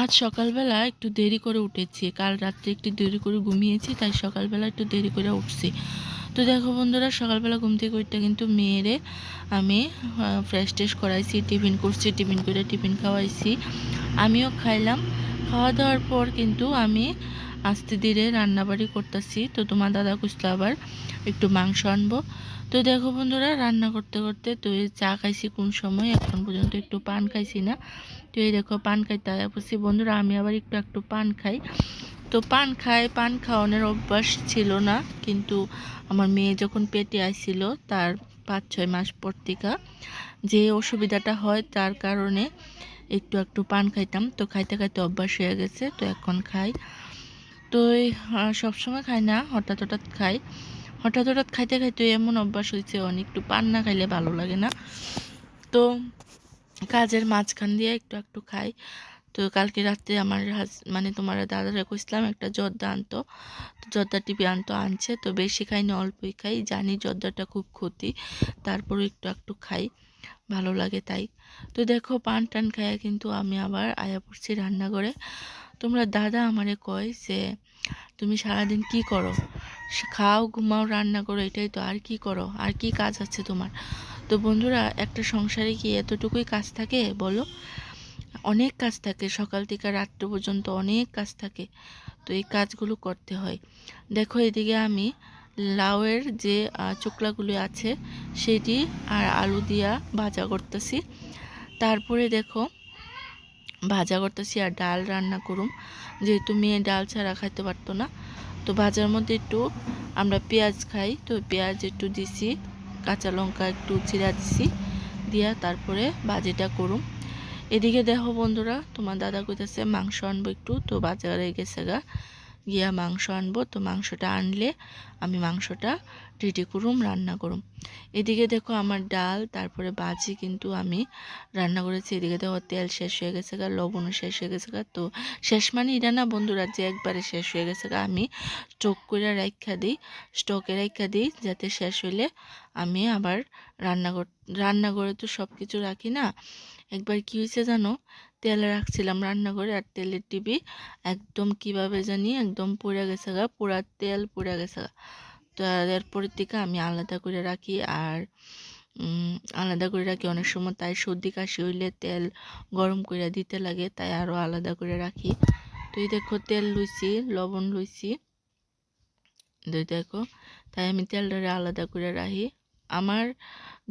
আজ সকালবেলা একটু দেরি করে উঠেছি, কাল রাত্রে একটু দেরি করে ঘুমিয়েছি, তাই সকালবেলা একটু দেরি করে উঠছি। তো দেখো বন্ধুরা, সকালবেলা ঘুম থেকে উঠতে কিন্তু মেয়েরে আমি ফ্রেশ ট্রেশ করাইছি, টিফিন করছি, টিফিন করে টিফিন খাওয়াইছি, আমিও খাইলাম। খাওয়া দাওয়ার পর কিন্তু আমি আস্তে ধীরে রান্নাবাড়ি করতেছি। তো তোমার দাদা কুসলা আবার একটু মাংস আনবো। তো দেখো বন্ধুরা, রান্না করতে করতে তো এই চা খাইছি কোন সময়, এখন পর্যন্ত একটু পান খাইছি না। তো এই দেখো পান খাইতে বলছি বন্ধুরা, আমি আবার একটু একটু পান খাই। তো পান খাই, পান খাওয়ানোর অভ্যাস ছিল না, কিন্তু আমার মেয়ে যখন পেটে আইছিল তার 5-6 মাস পর থেকে যে অসুবিধাটা হয় তার কারণে একটু একটু পান খাইতাম। তো খাইতে খাইতে অভ্যাস হয়ে গেছে, তো এখন খাই। তো সবসময় খাই না, হঠাৎ হঠাৎ খাই। হঠাৎ হঠাৎ খাইতে খাইতে এমন অভ্যাস হয়েছে, অনেক একটু পান না খাইলে ভালো লাগে না। তো কাজের মাঝখান দিয়ে একটু একটু খাই। তো কালকে রাত্রে আমার মানে তোমার দাদারা কইছিলাম একটা জর্দা আনতো, তো জর্দা টিপি আনছে। তো বেশি খাই না, অল্পই খাই, জানি জর্দাটা খুব ক্ষতি, তারপরে একটু একটু খাই, ভালো লাগে তাই। তো দেখো পান টান খাইয়া কিন্তু আমি আবার আয়া পড়ছি রান্নাঘরে। তোমরা দাদা আমারে কয় যে তুমি সারাদিন কি করো, খাও ঘুমাও রান্না করো, এটাই তো, আর কি করো, আর কি কাজ আছে তোমার? তো বন্ধুরা, একটা সংসারে কি এতটুকুই কাজ থাকে বলো? অনেক কাজ থাকে, সকাল থেকে রাত্র পর্যন্ত অনেক কাজ থাকে। তো এই কাজগুলো করতে হয়। দেখো এদিকে আমি লাউয়ের যে চোকলাগুলো আছে সেটি আর আলু দিয়া ভাজা করতেছি। তারপরে দেখো ভাজা করতেছি আর ডাল রান্না করুম, যেহেতু মেয়ে ডাল ছাড়া খাইতে পারতো না। তো ভাজার মধ্যে একটু আমরা পেঁয়াজ খাই, তো পেঁয়াজ একটু দিছি, কাঁচা লঙ্কা একটু চিরা দিছি, দিয়া তারপরে ভাজিটা করুম। এদিকে দেখো বন্ধুরা, তোমার দাদা কইতেছে মাংস আনবো একটু, তো বাজারে গেছে গিয়া মাংস আনবো। তো মাংসটা আনলে আমি মাংসটা রেডি করুম, রান্না করুম। এদিকে দেখো আমার ডাল তারপরে ভাজি কিন্তু আমি রান্না করেছি। এদিকে দেখো তেল শেষ হয়ে গেছে লবণও শেষ হয়ে গেছে তো শেষ মানে এটা না বন্ধুরা যে একবারে শেষ হয়ে গেছে আমি স্টক করে স্টকে রাখা দিই, যাতে শেষ হইলে আমি আবার রান্নাঘরে তো সব কিছু রাখি না। একবার কি হয়েছে জানো, তেল রাখছিলাম রান্নাঘরে আর তেলের টিপি একদম কিভাবে জানি একদম পুড়ে গেছে পুরা তেল পুড়ে গেছে তো এরপরের থেকে আমি আলাদা করে রাখি। আর আলাদা করে রাখি অনেক সময়, তাই সর্দি কাশি হইলে তেল গরম করে দিতে লাগে, তাই আরও আলাদা করে রাখি। তো এই দেখো তেল লইছি, লবণ লইছি, দেখো, তাই আমি তেলটা আলাদা করে রাখি। আমার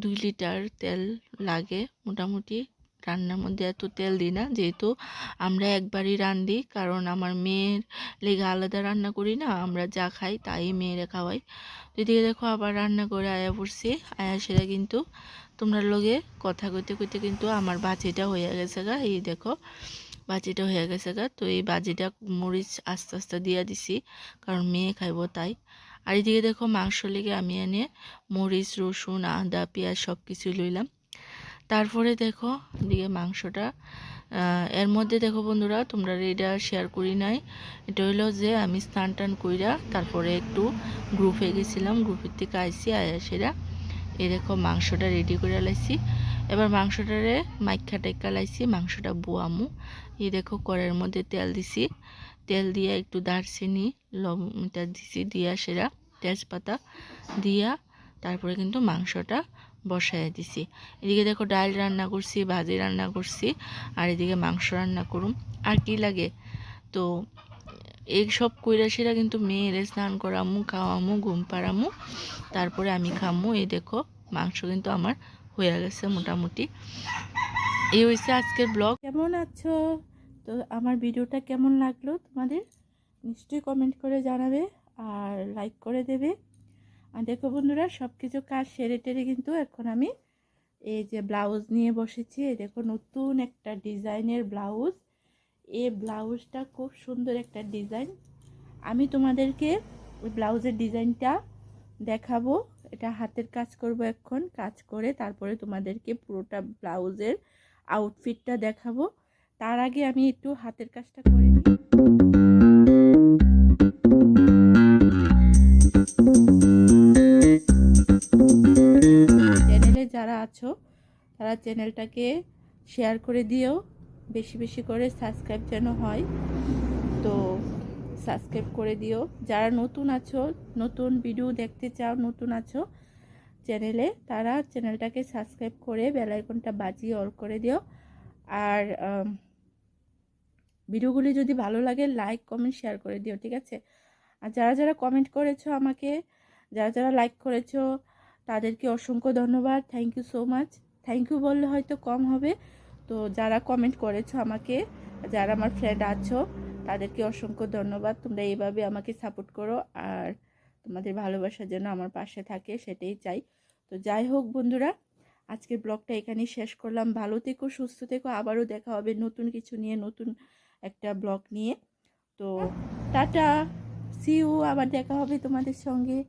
2 লিটার তেল লাগে মোটামুটি। রান্নার মধ্যে এত তেল দিই না, যেহেতু আমরা একবারই রান্ধি, কারণ আমার মেয়ের লেগে আলাদা রান্না করি না, আমরা যা খাই তাই মেয়েরা খাওয়াই। এদিকে দেখো আবার রান্না করে আয়া পড়ছি, আয়া সেটা কিন্তু তোমরা লগে কথা কইতে কইতে কিন্তু আমার বাজিটা হয়ে গেছে এই দেখো বাজিটা হয়ে গেছে তো এই বাজিটা মরিচ আস্তে আস্তে দিয়ে দিছি, কারণ মেয়ে খাইব তাই। আর এদিকে দেখো মাংস লেগে আমি এনে মরিচ রসুন আদা পেঁয়াজ সব কিছু লইলাম। তারপরে দেখো এদিকে মাংসটা এর মধ্যে দেখো বন্ধুরা, তোমরা এটা শেয়ার করি নাই, এটা হইলো যে আমি স্নান টান কইরা তারপরে একটু গ্রুপে গেছিলাম, গ্রুপের থেকে আইসি আয়া সেরা এই দেখো মাংসটা রেডি করে লাইছি। এবার মাংসটারে মাইখা টাইকা লাইছি, মাংসটা বোয়ামু। এই দেখো কড়াইয়ের মধ্যে তেল দিছি, তেল দিয়ে একটু দারচিনি লবণটা দিছি, দিয়া সেরা তেজপাতা দিয়া তারপরে কিন্তু মাংসটা বসায় দিছি। এদিকে দেখো ডাল রান্না করছি, ভাজি রান্না করছি, আর এদিকে মাংস রান্না করুম, আর কি লাগে। তো এই সব কইরা সেরা কিন্তু মেয়েরে স্নান করামু, খাওয়ামু, ঘুম পাড়ামু, তারপরে আমি খামু। এই দেখো মাংস কিন্তু আমার হয়ে গেছে মোটামুটি। এই হয়েছে আজকের ব্লগ। কেমন আছো? তো আমার ভিডিওটা কেমন লাগলো তোমাদের নিশ্চয়ই কমেন্ট করে জানাবে আর লাইক করে দেবে। আর দেখো বন্ধুরা, সব কিছু কাজ সেরে টেরে কিন্তু এখন আমি এই যে ব্লাউজ নিয়ে বসেছি। এই দেখো নতুন একটা ডিজাইনের ব্লাউজ, এই ব্লাউজটা খুব সুন্দর একটা ডিজাইন। আমি তোমাদেরকে ওই ব্লাউজের ডিজাইনটা দেখাবো, এটা হাতের কাজ করব এখন, কাজ করে তারপরে তোমাদেরকে পুরোটা ব্লাউজের আউটফিটটা দেখাবো। তার আগে আমি একটু হাতের কাজটা করে নিই। চ্যানেলে যারা আছো তারা চ্যানেলটাকে শেয়ার করে দিও, বেশি বেশি করে সাবস্ক্রাইব যেন হয়। তো সাবস্ক্রাইব করে দিও। যারা নতুন আছো, নতুন ভিডিও দেখতে চাও, নতুন আছো চ্যানেলে, তারা চ্যানেলটাকে সাবস্ক্রাইব করে বেল আইকনটা বাজিয়ে অল করে দিও। আর ভিডিওগুলি যদি ভালো লাগে লাইক কমেন্ট শেয়ার করে দিও, ঠিক আছে? আর যারা যারা কমেন্ট করেছো আমাকে, যারা যারা লাইক করেছো, তাদেরকে অসংখ্য ধন্যবাদ। Thank you so much. Thank you বললে হয়তো কম হবে, তো যারা কমেন্ট করেছো আমাকে, যারা আমার ফ্রেন্ড আছো, তাদেরকে অসংখ্য ধন্যবাদ। তোমরা এইভাবে আমাকে সাপোর্ট করো, আর তোমাদের ভালোবাসা যেন আমার পাশে থাকে, সেটাই চাই। তো যাই হোক বন্ধুরা, আজকের ব্লগটা এখানেই শেষ করলাম। ভালো থেকো, সুস্থ থেকো। আবারও দেখা হবে নতুন কিছু নিয়ে, নতুন একটা ব্লগ নিয়ে। তো টাটা, সি ইউ, আবার দেখা হবে তোমাদের সঙ্গে।